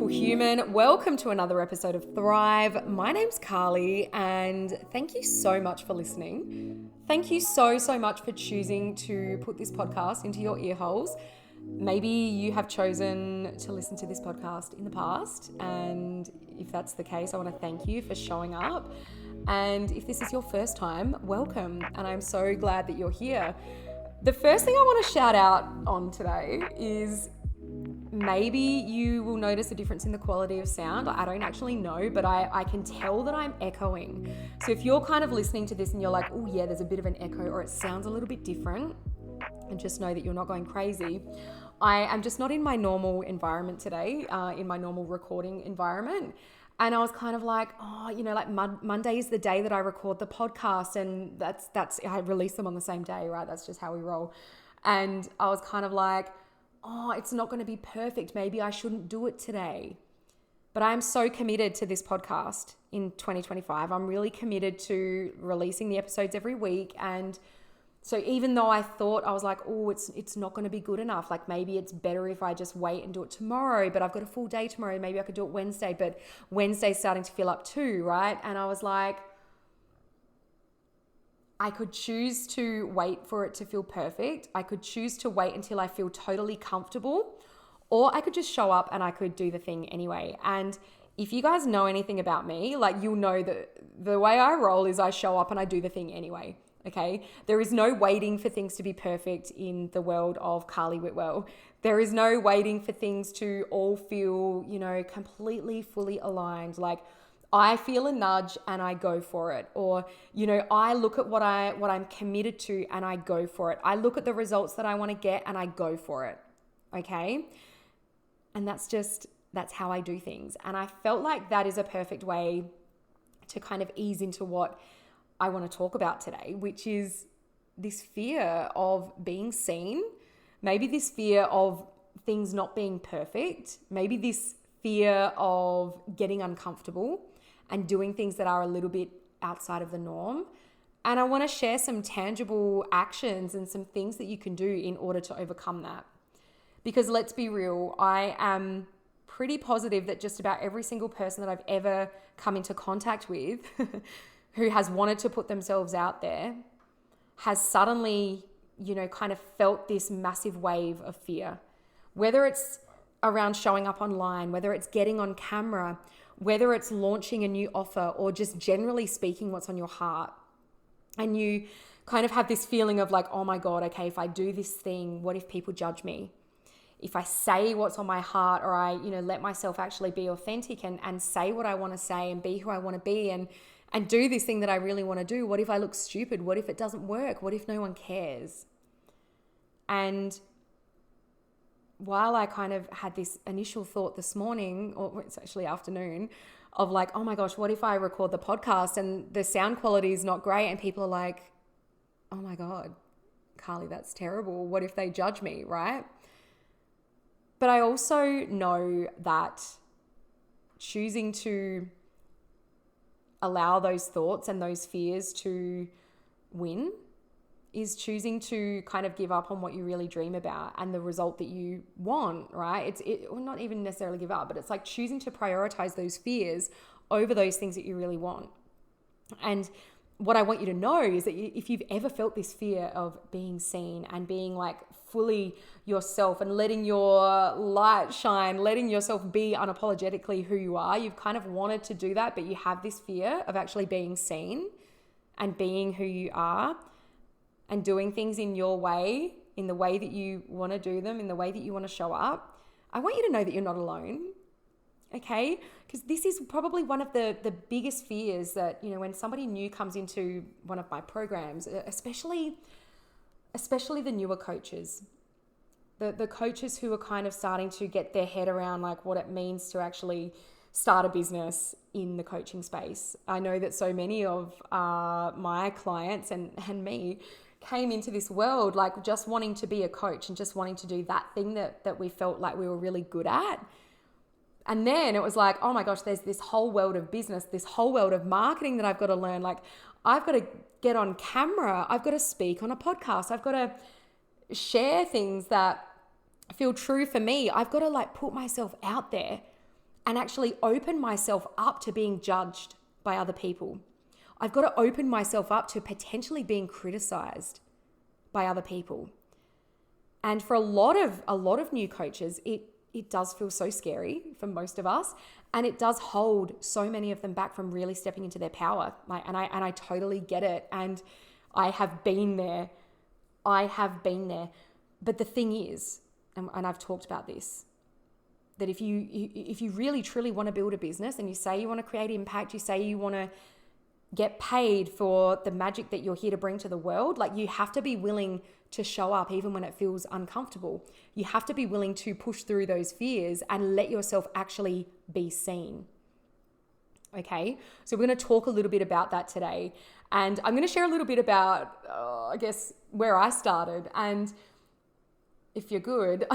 beautiful human. Welcome to another episode of Thrive. My name's Carly, and thank you so much for listening. Thank you so much for choosing to put this podcast into your ear holes. Maybe you have chosen to listen to this podcast in the past, and if that's the case, I want to thank you for showing up. And if this is your first time, welcome, and I'm so glad that you're here. The first thing I want to shout out on today is maybe you will notice a difference in the quality of sound. I don't actually know, but I can tell that I'm echoing. So if you're kind of listening to this and you're like, oh yeah, there's a bit of an echo or it sounds a little bit different, and just know that you're not going crazy. I am just not in my normal environment today, in my normal recording environment. And I was kind of like, like Monday is the day that I record the podcast, and that's I release them on the same day, right? That's just how we roll. And I was kind of like, it's not going to be perfect. Maybe I shouldn't do it today. But I am so committed to this podcast in 2025. I'm really committed to releasing the episodes every week. And so even though I thought, I was like, it's not going to be good enough. Like maybe it's better if I just wait and do it tomorrow, but I've got a full day tomorrow. Maybe I could do it Wednesday, but Wednesday's starting to fill up too, right? And I was like, I could choose to wait for it to feel perfect. I could choose to wait until I feel totally comfortable, or I could just show up and I could do the thing anyway. And if you guys know anything about me, like you'll know that the way I roll is I show up and I do the thing anyway. Okay. There is no waiting for things to be perfect in the world of Carly Whitwell. There is no waiting for things to all feel, completely fully aligned. Like I feel a nudge and I go for it. Or, I look at what I'm committed to and I go for it. I look at the results that I want to get and I go for it. Okay. And that's how I do things. And I felt like that is a perfect way to kind of ease into what I want to talk about today, which is this fear of being seen, maybe this fear of things not being perfect, maybe this fear of getting uncomfortable and doing things that are a little bit outside of the norm. And I want to share some tangible actions and some things that you can do in order to overcome that. Because let's be real, I am pretty positive that just about every single person that I've ever come into contact with who has wanted to put themselves out there has suddenly, kind of felt this massive wave of fear. Whether it's around showing up online, whether it's getting on camera, whether it's launching a new offer, or just generally speaking what's on your heart. And you kind of have this feeling of like, oh my God, okay, if I do this thing, what if people judge me? If I say what's on my heart, or I, let myself actually be authentic and say what I want to say and be who I want to be and do this thing that I really want to do, what if I look stupid? What if it doesn't work? What if no one cares? And while I kind of had this initial thought this morning, or it's actually afternoon, of like, oh my gosh, what if I record the podcast and the sound quality is not great and people are like, oh my God, Carly, that's terrible. What if they judge me, right? But I also know that choosing to allow those thoughts and those fears to win is choosing to kind of give up on what you really dream about and the result that you want, right? Or not even necessarily give up, but it's like choosing to prioritize those fears over those things that you really want. And what I want you to know is that if you've ever felt this fear of being seen and being like fully yourself and letting your light shine, letting yourself be unapologetically who you are, you've kind of wanted to do that, but you have this fear of actually being seen and being who you are and doing things in your way, in the way that you want to do them, in the way that you want to show up. I want you to know that you're not alone. Okay, because this is probably one of the biggest fears that, when somebody new comes into one of my programs, especially the newer coaches, the coaches who are kind of starting to get their head around like what it means to actually start a business in the coaching space. I know that so many of my clients and me came into this world like just wanting to be a coach and just wanting to do that thing that we felt like we were really good at. And then it was like, oh my gosh, there's this whole world of business, this whole world of marketing that I've got to learn. Like I've got to get on camera. I've got to speak on a podcast. I've got to share things that feel true for me. I've got to like put myself out there. and actually open myself up to being judged by other people. I've got to open myself up to potentially being criticized by other people. And for a lot of new coaches, it does feel so scary for most of us, and it does hold so many of them back from really stepping into their power. And I totally get it, and I have been there. But the thing is, and I've talked about this, that if you really truly want to build a business and you say you want to create impact, you say you want to get paid for the magic that you're here to bring to the world, like you have to be willing to show up even when it feels uncomfortable. You have to be willing to push through those fears and let yourself actually be seen. Okay, so we're going to talk a little bit about that today. And I'm going to share a little bit about, I guess, where I started. And if you're good,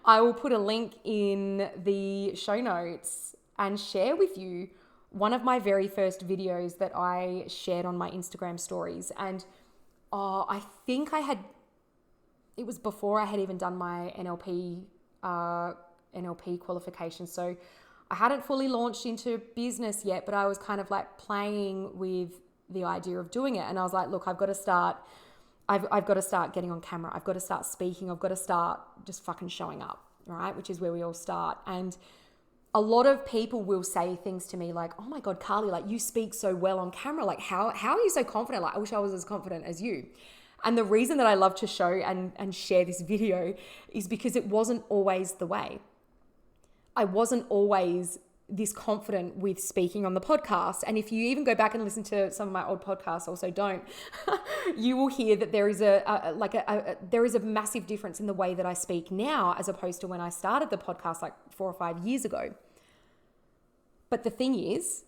I will put a link in the show notes and share with you one of my very first videos that I shared on my Instagram stories. And I think it was before I had even done my NLP qualification. So I hadn't fully launched into business yet, but I was kind of like playing with the idea of doing it. And I was like, look, I've got to start getting on camera. I've got to start speaking. I've got to start just fucking showing up, right? Which is where we all start. And a lot of people will say things to me like, oh my God, Carly, like you speak so well on camera. Like how are you so confident? Like I wish I was as confident as you. And the reason that I love to show and share this video is because it wasn't always the way. I wasn't always this confident with speaking on the podcast. And if you even go back and listen to some of my old podcasts, also don't, you will hear that there is there is a massive difference in the way that I speak now as opposed to when I started the podcast like 4 or 5 years ago. But the thing is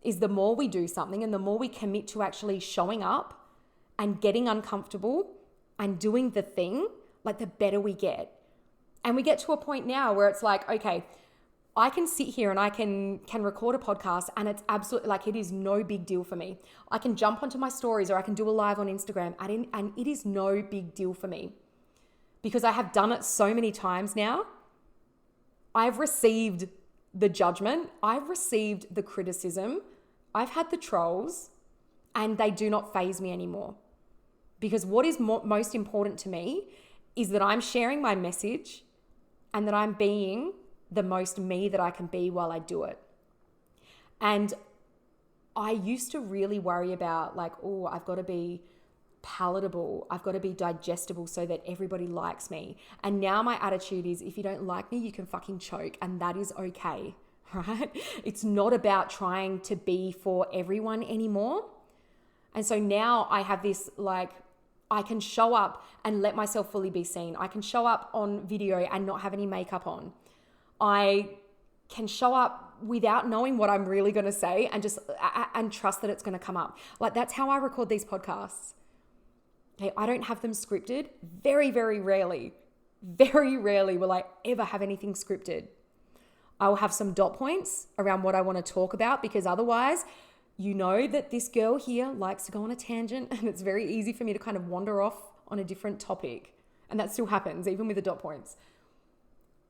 the more we do something and the more we commit to actually showing up and getting uncomfortable and doing the thing, like the better we get. And we get to a point now where it's like, okay, I can sit here and I can record a podcast and it's absolutely like, it is no big deal for me. I can jump onto my stories or I can do a live on Instagram and it is no big deal for me because I have done it so many times now. I've received the judgment. I've received the criticism. I've had the trolls and they do not faze me anymore because what is most important to me is that I'm sharing my message and that I'm being the most me that I can be while I do it. And I used to really worry about like, oh, I've got to be palatable. I've got to be digestible so that everybody likes me. And now my attitude is if you don't like me, you can fucking choke and that is okay, right? It's not about trying to be for everyone anymore. And so now I have this like, I can show up and let myself fully be seen. I can show up on video and not have any makeup on. I can show up without knowing what I'm really going to say and just and trust that it's going to come up. Like that's how I record these podcasts. Okay, I don't have them scripted. Very, very rarely will I ever have anything scripted. I will have some dot points around what I want to talk about because otherwise, you know that this girl here likes to go on a tangent and it's very easy for me to kind of wander off on a different topic. And that still happens even with the dot points.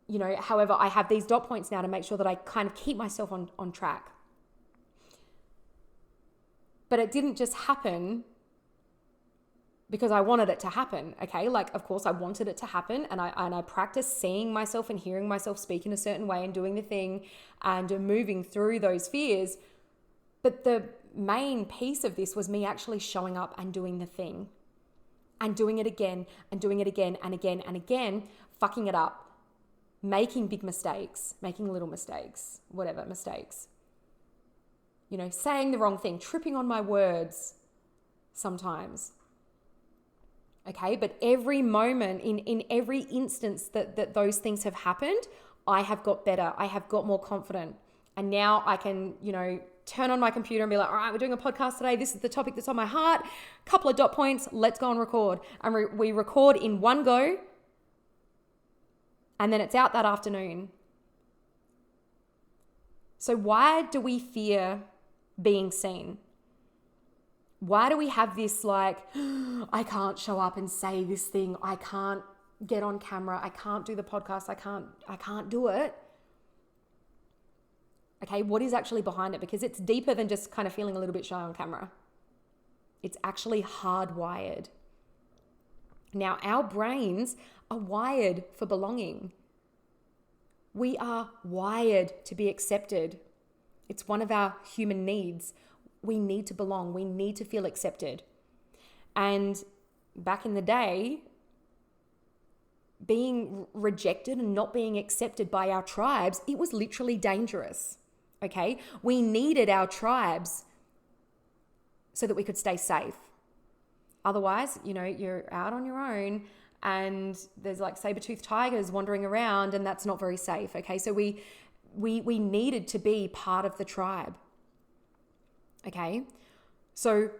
You know, however, I have these dot points now to make sure that I kind of keep myself on track. But it didn't just happen because I wanted it to happen, okay? Like, of course, I wanted it to happen and I practiced seeing myself and hearing myself speak in a certain way and doing the thing and moving through those fears. But the main piece of this was me actually showing up and doing the thing and doing it again and doing it again and again and again, fucking it up. Making big mistakes, making little mistakes, whatever mistakes. You know, saying the wrong thing, tripping on my words sometimes. Okay, but every moment, in every instance that those things have happened, I have got better. I have got more confident. And now I can, you know, turn on my computer and be like, all right, we're doing a podcast today. This is the topic that's on my heart. Couple of dot points. Let's go and record. And we record in one go. And then it's out that afternoon. So why do we fear being seen? Why do we have this like, I can't show up and say this thing. I can't get on camera. I can't do the podcast. I can't do it. Okay, what is actually behind it? Because it's deeper than just kind of feeling a little bit shy on camera. It's actually hardwired. Now, our brains are wired for belonging. We are wired to be accepted. It's one of our human needs. We need to belong. We need to feel accepted. And back in the day, being rejected and not being accepted by our tribes, it was literally dangerous. Okay? We needed our tribes so that we could stay safe. Otherwise, you're out on your own and there's like saber-toothed tigers wandering around, and that's not very safe. Okay? So we needed to be part of the tribe. Okay? So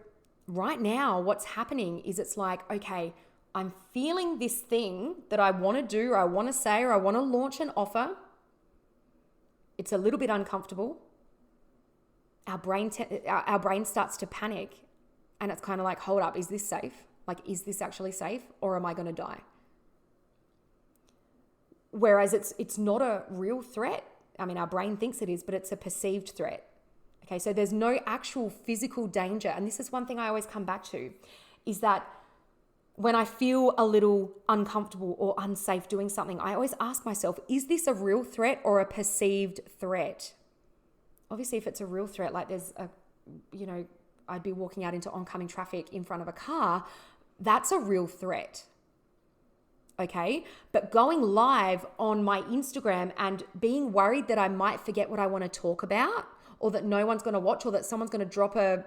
right now, what's happening is it's like, okay, I'm feeling this thing that I want to do, or I want to say, or I want to launch an offer. It's a little bit uncomfortable. Our brain starts to panic, and it's kind of like, hold up, is this safe? Like, is this actually safe, or am I going to die? Whereas it's not a real threat. I mean, our brain thinks it is, but it's a perceived threat. Okay, so there's no actual physical danger. And this is one thing I always come back to, is that when I feel a little uncomfortable or unsafe doing something, I always ask myself, is this a real threat or a perceived threat? Obviously, if it's a real threat, like I'd be walking out into oncoming traffic in front of a car, that's a real threat. Okay? But going live on my Instagram and being worried that I might forget what I want to talk about, or that no one's going to watch, or that someone's going to drop a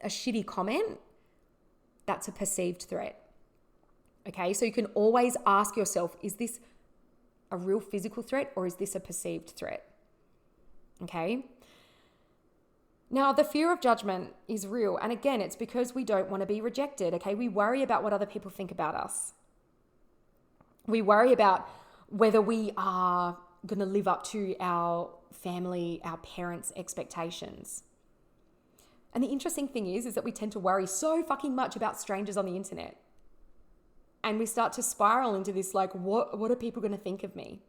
shitty comment, that's a perceived threat. Okay, so you can always ask yourself, is this a real physical threat or is this a perceived threat? Okay. Now, the fear of judgment is real. And again, it's because we don't want to be rejected. Okay, we worry about what other people think about us. We worry about whether we are going to live up to our family, our parents' expectations. And the interesting thing is that we tend to worry so fucking much about strangers on the internet. And we start to spiral into this, like, what are people going to think of me?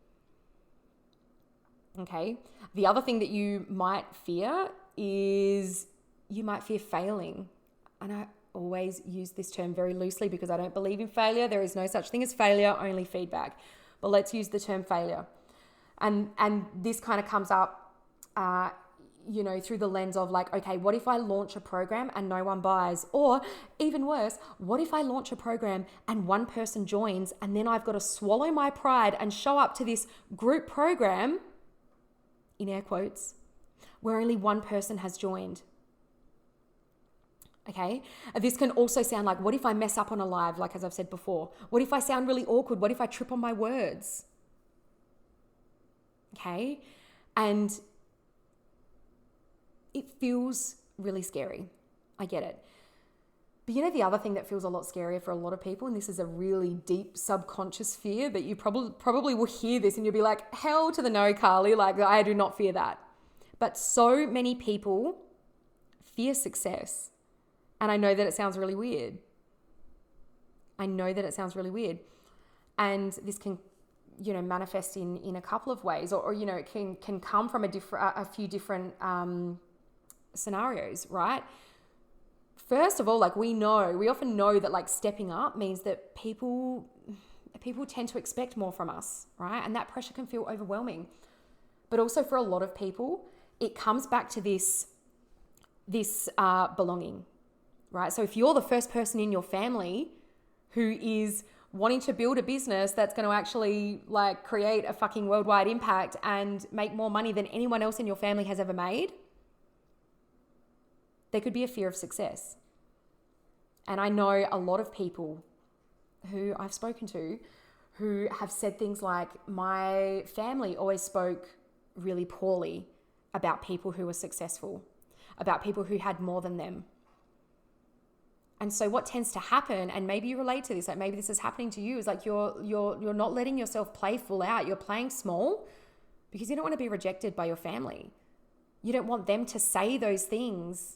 Okay. The other thing that you might fear is you might fear failing. And I always use this term very loosely because I don't believe in failure. There is no such thing as failure, only feedback. But let's use the term failure. And this kind of comes up, through the lens of like, okay, what if I launch a program and no one buys? Or even worse, what if I launch a program and one person joins, and then I've got to swallow my pride and show up to this group program, in air quotes, where only one person has joined? Okay. This can also sound like, what if I mess up on a live? Like, as I've said before, what if I sound really awkward? What if I trip on my words? Okay. And it feels really scary. I get it. But the other thing that feels a lot scarier for a lot of people, and this is a really deep subconscious fear that you probably will hear this and you'll be like, hell to the no, Carly. Like, I do not fear that. But so many people fear success. And I know that it sounds really weird. And this can, manifest in a couple of ways, or it can come from a few different scenarios, right? First of all, like, we often know that like stepping up means that people tend to expect more from us, right? And that pressure can feel overwhelming. But also for a lot of people, it comes back to this belonging, right? So if you're the first person in your family who is wanting to build a business that's going to actually like create a fucking worldwide impact and make more money than anyone else in your family has ever made, there could be a fear of success. And I know a lot of people who I've spoken to who have said things like, my family always spoke really poorly about people who were successful, about people who had more than them. And so what tends to happen, and maybe you relate to this, like maybe this is happening to you, is like you're not letting yourself play full out. You're playing small because you don't want to be rejected by your family. You don't want them to say those things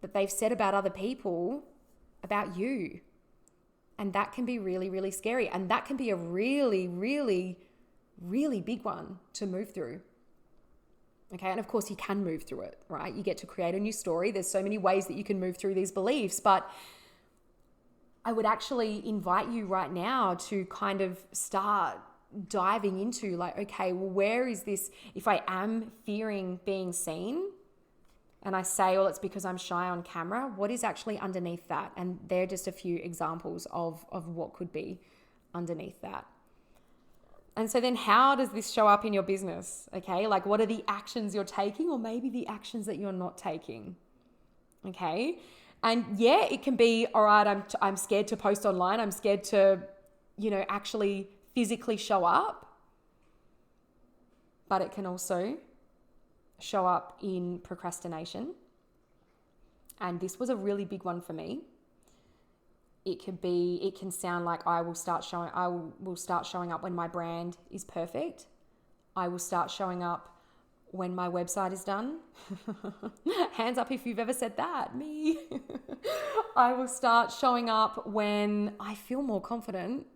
that they've said about other people about you. And that can be really, really scary. And that can be a really, really, really big one to move through. Okay. And of course you can move through it, right? You get to create a new story. There's so many ways that you can move through these beliefs, but I would actually invite you right now to kind of start diving into like, okay, well, where is this? If I am fearing being seen and I say, well, it's because I'm shy on camera, what is actually underneath that? And they're just a few examples of what could be underneath that. And so then how does this show up in your business? Okay, like what are the actions you're taking, or maybe the actions that you're not taking? Okay, and yeah, it can be, all right, I'm scared to post online. I'm scared to, actually physically show up. But it can also show up in procrastination. And this was a really big one for me. It can sound like I will start showing up when my brand is perfect. I will start showing up when my website is done. Hands up if you've ever said that, me. I will start showing up when I feel more confident.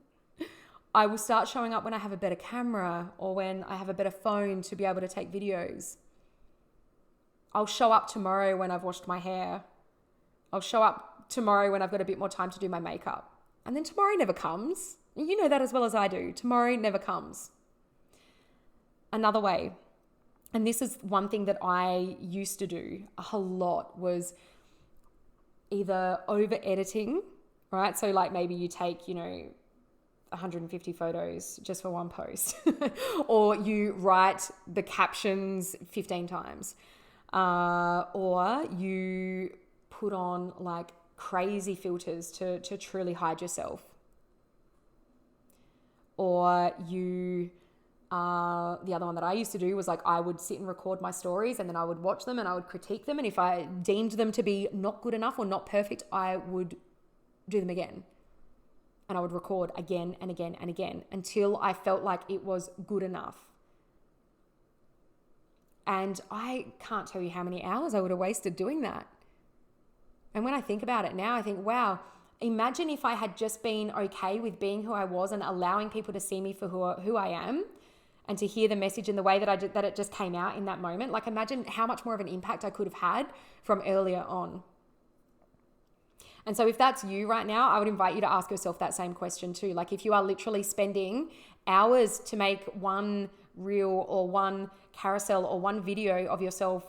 I will start showing up when I have a better camera or when I have a better phone to be able to take videos. I'll show up tomorrow when I've washed my hair. I'll show up tomorrow when I've got a bit more time to do my makeup. And then tomorrow never comes. You know that as well as I do. Tomorrow never comes. Another way, and this is one thing that I used to do a lot, was either over editing, right? So like maybe you take, 150 photos just for one post, or you write the captions 15 times, or you put on like crazy filters to truly hide yourself, or you the other one that I used to do was like I would sit and record my stories and then I would watch them and I would critique them, and if I deemed them to be not good enough or not perfect, I would do them again, and I would record again and again and again until I felt like it was good enough. And I can't tell you how many hours I would have wasted doing that. And when I think about it now, I think, wow, imagine if I had just been okay with being who I was and allowing people to see me for who I am, and to hear the message in the way that that it just came out in that moment. Like imagine how much more of an impact I could have had from earlier on. And so if that's you right now, I would invite you to ask yourself that same question too. Like if you are literally spending hours to make one reel or one carousel or one video of yourself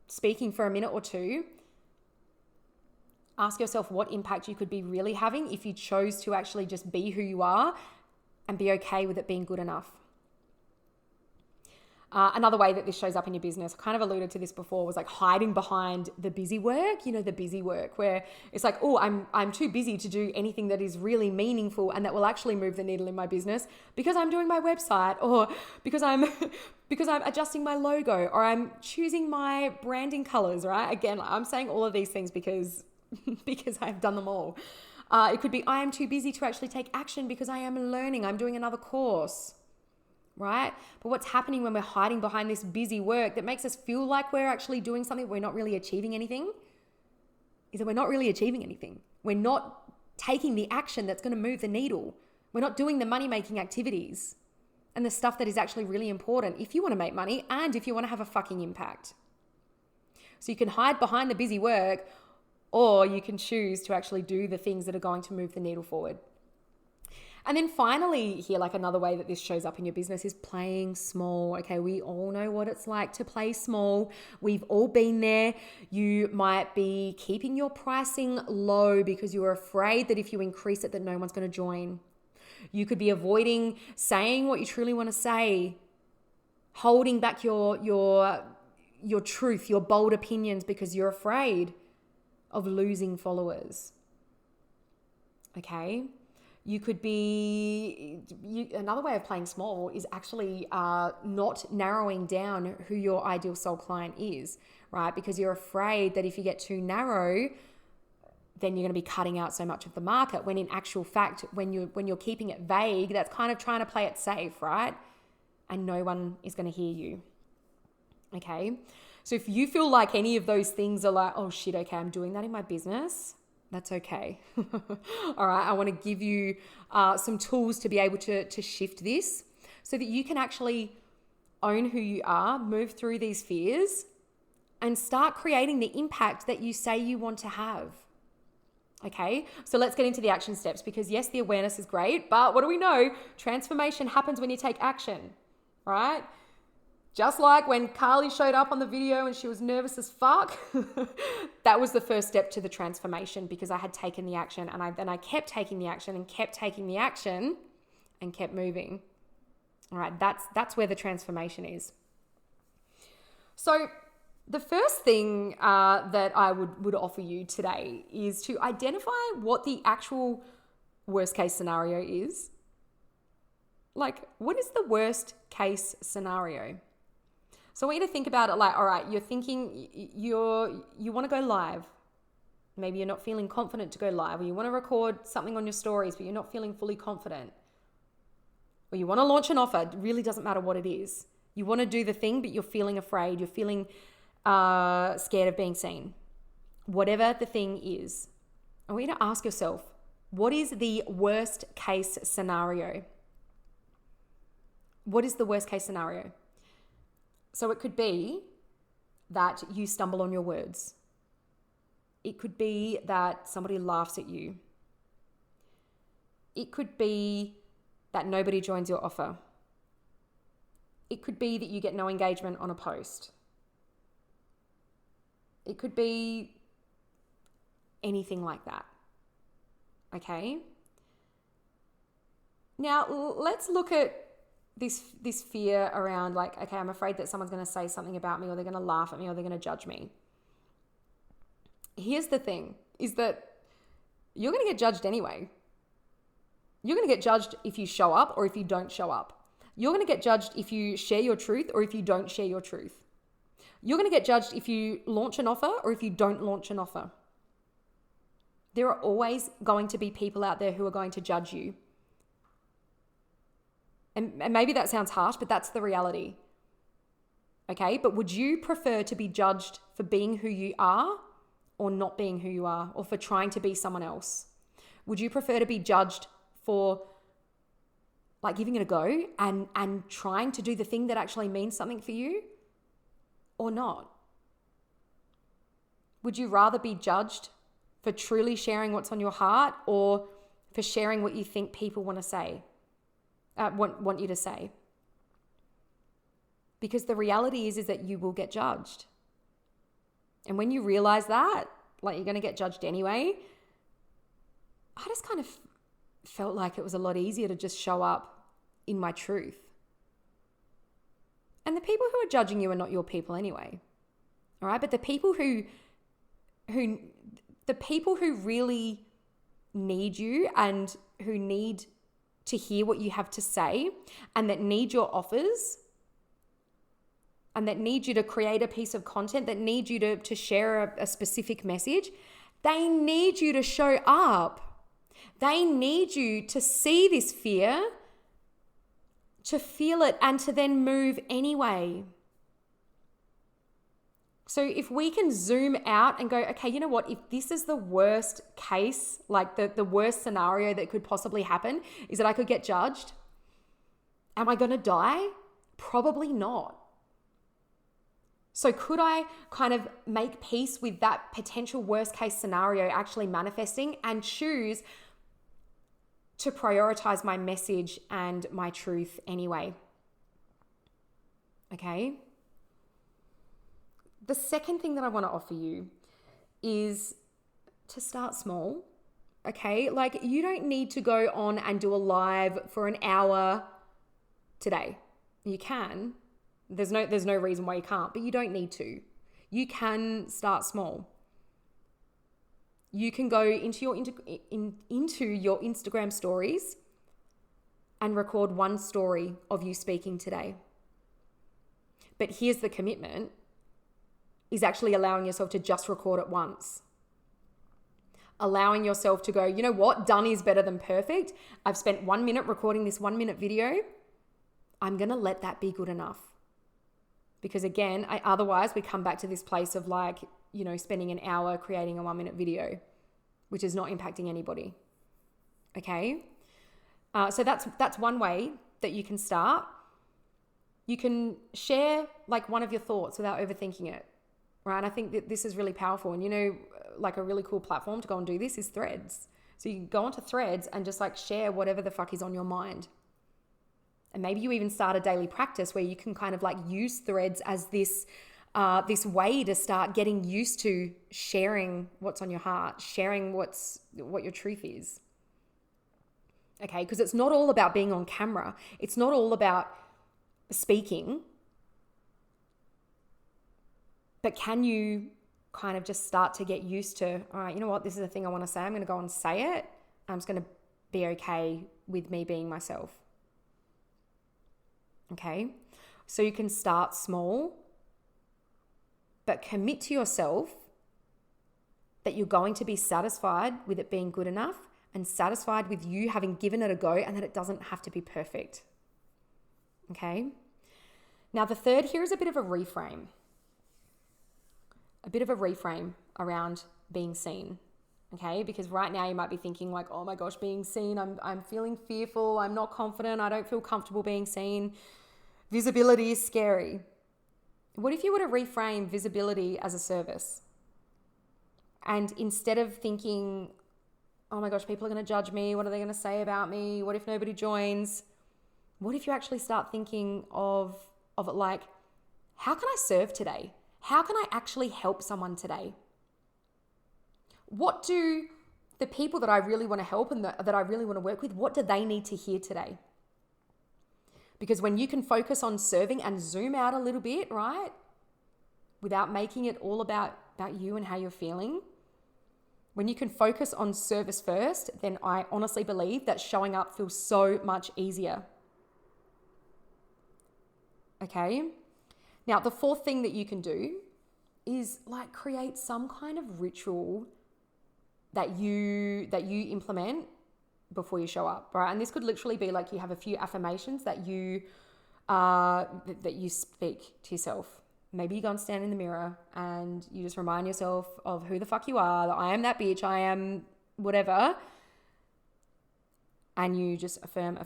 speaking for a minute or two, ask yourself what impact you could be really having if you chose to actually just be who you are and be okay with it being good enough. Another way that this shows up in your business, I kind of alluded to this before, was like hiding behind the busy work, the busy work where it's like, oh, I'm too busy to do anything that is really meaningful and that will actually move the needle in my business because I'm doing my website, or because I'm adjusting my logo, or I'm choosing my branding colors, right? Again, I'm saying all of these things because I've done them all. It could be I am too busy to actually take action because I am learning, I'm doing another course. Right? But what's happening when we're hiding behind this busy work that makes us feel like we're actually doing something, we're not really achieving anything, is that we're not really achieving anything. We're not taking the action that's going to move the needle. We're not doing the money-making activities and the stuff that is actually really important if you want to make money and if you want to have a fucking impact. So you can hide behind the busy work, or you can choose to actually do the things that are going to move the needle forward. And then finally here, like another way that this shows up in your business is playing small. Okay, we all know what it's like to play small. We've all been there. You might be keeping your pricing low because you're afraid that if you increase it that no one's going to join. You could be avoiding saying what you truly want to say, holding back your truth, your bold opinions because you're afraid of losing followers. Okay? You could be, another way of playing small is actually not narrowing down who your ideal soul client is, right? Because you're afraid that if you get too narrow, then you're going to be cutting out so much of the market. When in actual fact, when you're keeping it vague, that's kind of trying to play it safe, right? And no one is going to hear you. Okay. So if you feel like any of those things are like, oh shit, okay, I'm doing that in my business, that's okay. All right. I want to give you some tools to be able to shift this so that you can actually own who you are, move through these fears, and start creating the impact that you say you want to have. Okay, so let's get into the action steps, because yes, the awareness is great, but what do we know? Transformation happens when you take action, right? Just like when Carly showed up on the video and she was nervous as fuck, that was the first step to the transformation, because I had taken the action, and I kept taking the action and kept taking the action and kept moving. All right, that's where the transformation is. So the first thing that I would offer you today is to identify what the actual worst case scenario is. Like, what is the worst case scenario? So I want you to think about it like, all right, you're thinking you want to go live. Maybe you're not feeling confident to go live, or you want to record something on your stories, but you're not feeling fully confident. Or you want to launch an offer. It really doesn't matter what it is. You want to do the thing, but you're feeling afraid. You're feeling scared of being seen. Whatever the thing is, I want you to ask yourself, what is the worst case scenario? What is the worst case scenario? So it could be that you stumble on your words. It could be that somebody laughs at you. It could be that nobody joins your offer. It could be that you get no engagement on a post. It could be anything like that. Okay? Now, let's look at this fear around like, okay, I'm afraid that someone's going to say something about me, or they're going to laugh at me, or they're going to judge me. Here's the thing, is that you're going to get judged anyway. You're going to get judged if you show up or if you don't show up. You're going to get judged if you share your truth or if you don't share your truth. You're going to get judged if you launch an offer or if you don't launch an offer. There are always going to be people out there who are going to judge you. And maybe that sounds harsh, but that's the reality. Okay, but would you prefer to be judged for being who you are or not being who you are, or for trying to be someone else? Would you prefer to be judged for like giving it a go and trying to do the thing that actually means something for you, or not? Would you rather be judged for truly sharing what's on your heart, or for sharing what you think people want to say? Want you to say. Because the reality is that you will get judged. And when you realize that, like, you're going to get judged anyway, I just kind of felt like it was a lot easier to just show up in my truth. And the people who are judging you are not your people anyway. All right? But the people who really need you and who need to hear what you have to say, and that need your offers, and that need you to create a piece of content, that need you to share a specific message, they need you to show up. They need you to see this fear, to feel it, and to then move anyway. So if we can zoom out and go, okay, you know what? If this is the worst case, like the worst scenario that could possibly happen is that I could get judged. Am I going to die? Probably not. So could I kind of make peace with that potential worst case scenario actually manifesting, and choose to prioritize my message and my truth anyway? Okay. The second thing that I want to offer you is to start small, okay? Like, you don't need to go on and do a live for an hour today. You can. There's no reason why you can't, but you don't need to. You can start small. You can go into your Instagram stories and record one story of you speaking today. But here's the commitment, is actually allowing yourself to just record it once. Allowing yourself to go, you know what? Done is better than perfect. I've spent 1 minute recording this 1 minute video. I'm going to let that be good enough. Because again, otherwise we come back to this place of like, you know, spending an hour creating a 1 minute video, which is not impacting anybody. Okay. So that's one way that you can start. You can share like one of your thoughts without overthinking it, right? And I think that this is really powerful. And like a really cool platform to go and do this is Threads. So you can go onto Threads and just like share whatever the fuck is on your mind. And maybe you even start a daily practice where you can kind of like use Threads as this way to start getting used to sharing what's on your heart, sharing what your truth is. Okay, because it's not all about being on camera. It's not all about speaking. But can you kind of just start to get used to, all right, you know what, this is the thing I want to say. I'm going to go and say it. I'm just going to be okay with me being myself. Okay, so you can start small, but commit to yourself that you're going to be satisfied with it being good enough and satisfied with you having given it a go and that it doesn't have to be perfect. Okay, now the third here is a bit of a reframe. A bit of a reframe around being seen. Okay, because right now you might be thinking like, oh my gosh, being seen, I'm feeling fearful, I'm not confident, I don't feel comfortable being seen. Visibility is scary. What if you were to reframe visibility as a service? And instead of thinking, oh my gosh, people are going to judge me, what are they going to say about me, what if nobody joins? What if you actually start thinking of it like, how can I serve today? How can I actually help someone today? What do the people that I really want to help and that I really want to work with, what do they need to hear today? Because when you can focus on serving and zoom out a little bit, right? Without making it all about you and how you're feeling. When you can focus on service first, then I honestly believe that showing up feels so much easier. Okay? Now, the fourth thing that you can do is like create some kind of ritual that you implement before you show up, right? And this could literally be like you have a few affirmations that you speak to yourself. Maybe you go and stand in the mirror and you just remind yourself of who the fuck you are, that I am that bitch, I am whatever. And you just affirm.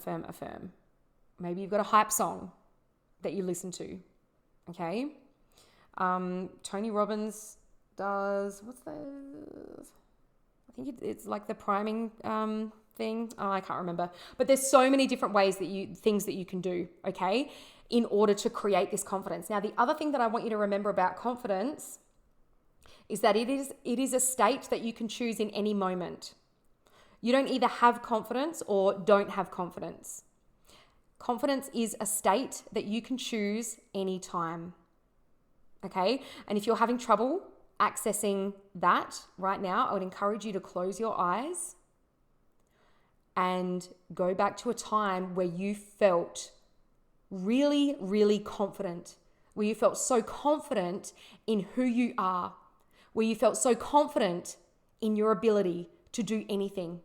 Maybe you've got a hype song that you listen to. Okay. Tony Robbins does, what's this? I think it's like the priming thing. Oh, I can't remember. But there's so many different things that you can do, okay, in order to create this confidence. Now, the other thing that I want you to remember about confidence is that it is a state that you can choose in any moment. You don't either have confidence or don't have confidence. Confidence is a state that you can choose anytime. Okay? And if you're having trouble accessing that right now, I would encourage you to close your eyes and go back to a time where you felt really, really confident, where you felt so confident in who you are, where you felt so confident in your ability to do anything.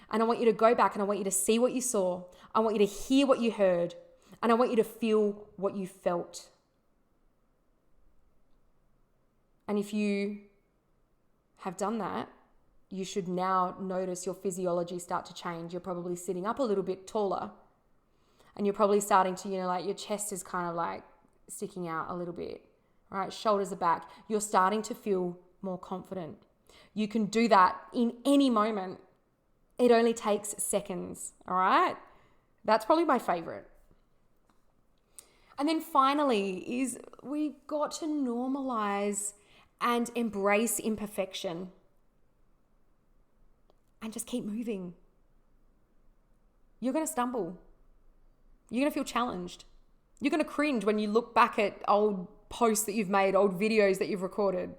And I want you to go back and I want you to see what you saw. I want you to hear what you heard. And I want you to feel what you felt. And if you have done that, you should now notice your physiology start to change. You're probably sitting up a little bit taller. And you're probably starting to, like your chest is kind of like sticking out a little bit, right? Shoulders are back. You're starting to feel more confident. You can do that in any moment. It only takes seconds, all right? That's probably my favorite. And then finally is we've got to normalize and embrace imperfection and just keep moving. You're going to stumble. You're going to feel challenged. You're going to cringe when you look back at old posts that you've made, old videos that you've recorded.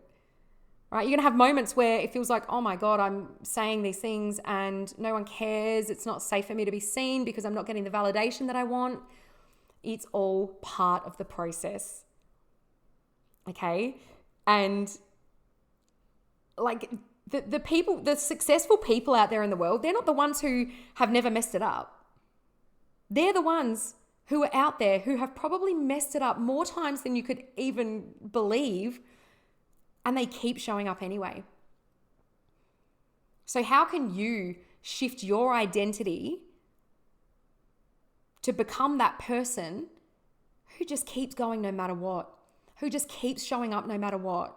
Right? You're going to have moments where it feels like, oh my God, I'm saying these things and no one cares. It's not safe for me to be seen because I'm not getting the validation that I want. It's all part of the process. Okay? And like the successful people out there in the world, they're not the ones who have never messed it up. They're the ones who are out there who have probably messed it up more times than you could even believe, and they keep showing up anyway. So how can you shift your identity to become that person who just keeps going no matter what, who just keeps showing up no matter what,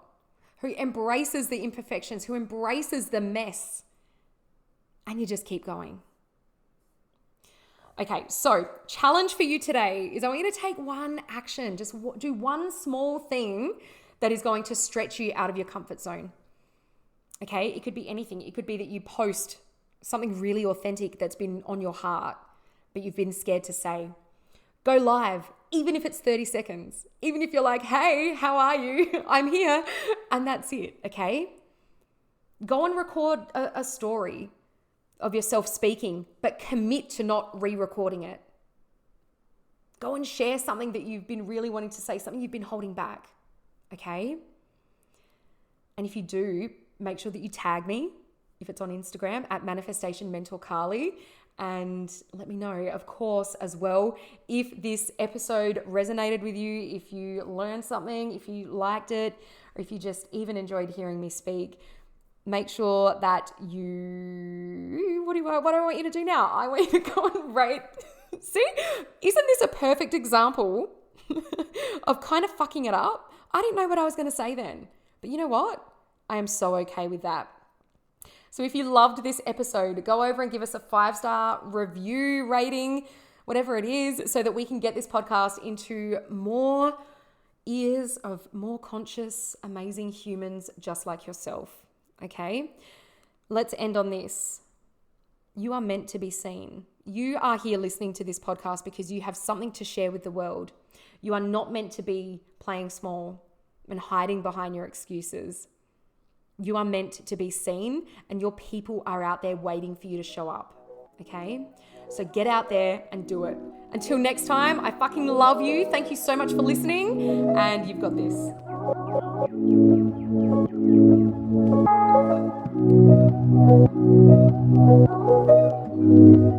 who embraces the imperfections, who embraces the mess, and you just keep going. Okay, so challenge for you today is I want you to take one action, just do one small thing that is going to stretch you out of your comfort zone. Okay, it could be anything. It could be that you post something really authentic that's been on your heart, but you've been scared to say. Go live, even if it's 30 seconds. Even if you're like, hey, how are you? I'm here. And that's it, okay? Go and record a story of yourself speaking, but commit to not re-recording it. Go and share something that you've been really wanting to say, something you've been holding back, okay? And if you do, make sure that you tag me, if it's on Instagram, at Manifestation Mentor Carly, and let me know, of course, as well, if this episode resonated with you, if you learned something, if you liked it, or if you just even enjoyed hearing me speak. Make sure that what do I want you to do now? I want you to go and rate. See, isn't this a perfect example of kind of fucking it up? I didn't know what I was going to say then, but you know what? I am so okay with that. So if you loved this episode, go over and give us a 5-star review rating, whatever it is, so that we can get this podcast into more ears of more conscious, amazing humans just like yourself. Okay, let's end on this. You are meant to be seen. You are here listening to this podcast because you have something to share with the world. You are not meant to be playing small and hiding behind your excuses. You are meant to be seen, and your people are out there waiting for you to show up. Okay, so get out there and do it. Until next time, I fucking love you. Thank you so much for listening, and you've got this. Thank you.